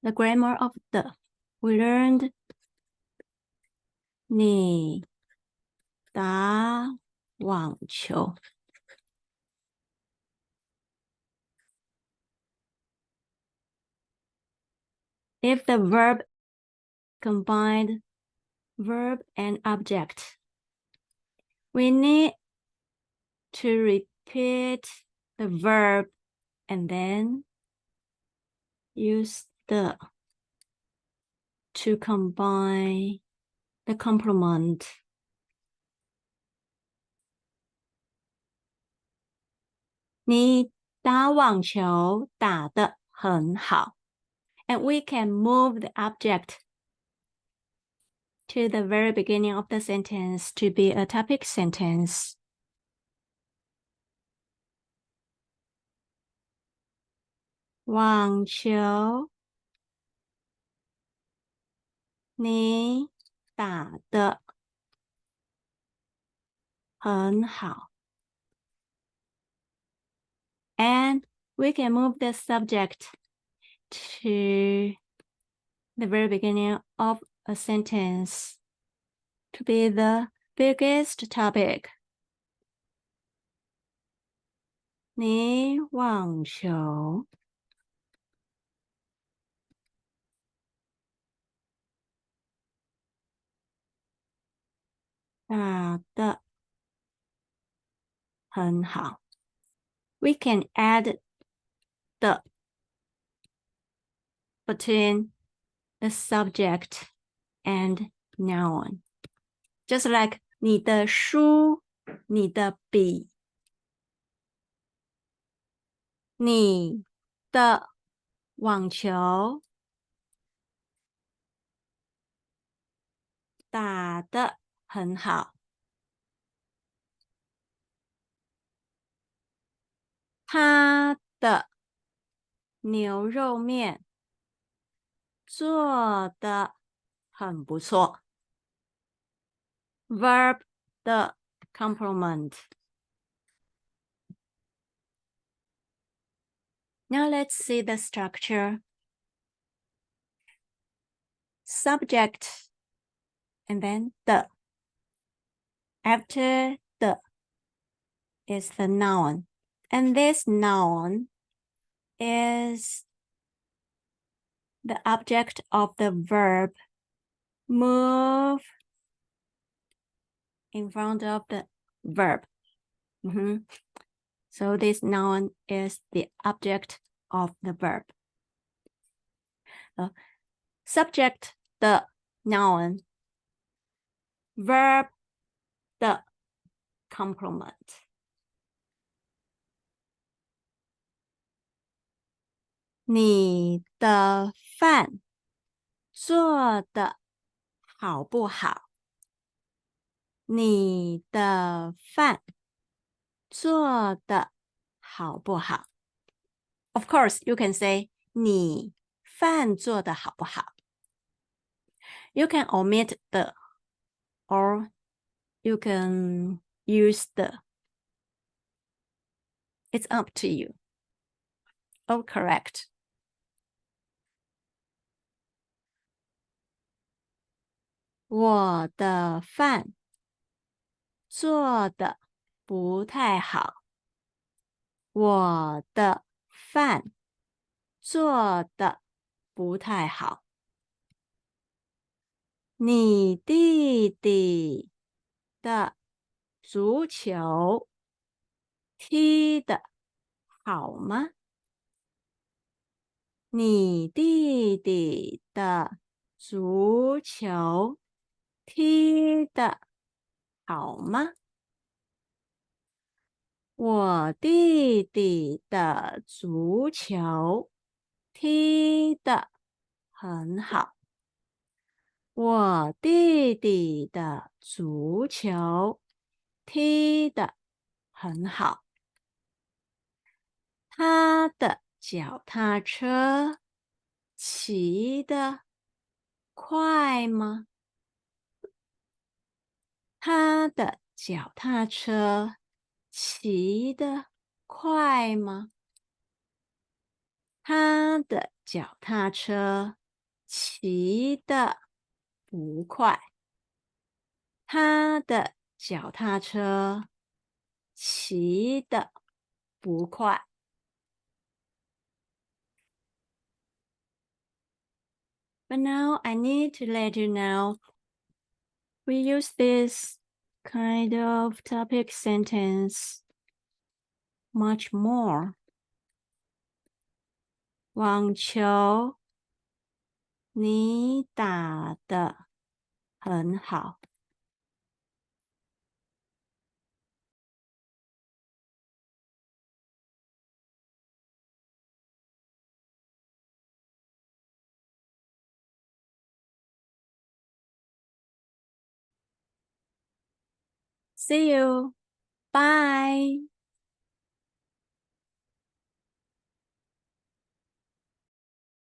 the grammar of the. We learned 你打网球。If the verb combined verb and object, we need to repeat the verb and then use the to combine the complement. 你打网球打得很好。And we can move the object to the very beginning of the sentence to be a topic sentence. 网球你打得很好。And we can move the subject to the very beginning of a sentence to be the biggest topic. 你网球打得很好。We can add the between the subject and noun. Just like 你的书，你的笔，你的网球打得很好。他的牛肉面做得很不错。Verb 的 complement. Now let's see the structure. Subject and then the. After the is the noun. And this noun is the object of the verb move in front of the verb. So this noun is the object of the verb. Subject the noun, verb the complement. 你的饭做得好不好？你的饭做得好不好？ Of course, you can say 你饭做得好不好？ You can omit the or you can use the. It's up to you. Oh, correct. 我的饭做得不太好。我的饭做得不太好。你弟弟的足球踢得好吗？你弟弟的足球踢得好吗？我弟弟的足球踢得很好。我弟弟的足球踢得很好。他的脚踏车骑得快吗？他的脚踏车骑得快吗？他的脚踏车骑得不快。他的脚踏车骑得不快。But now I need to let you know we use this kind of topic sentence much more. 网球你打得很好。See you. Bye.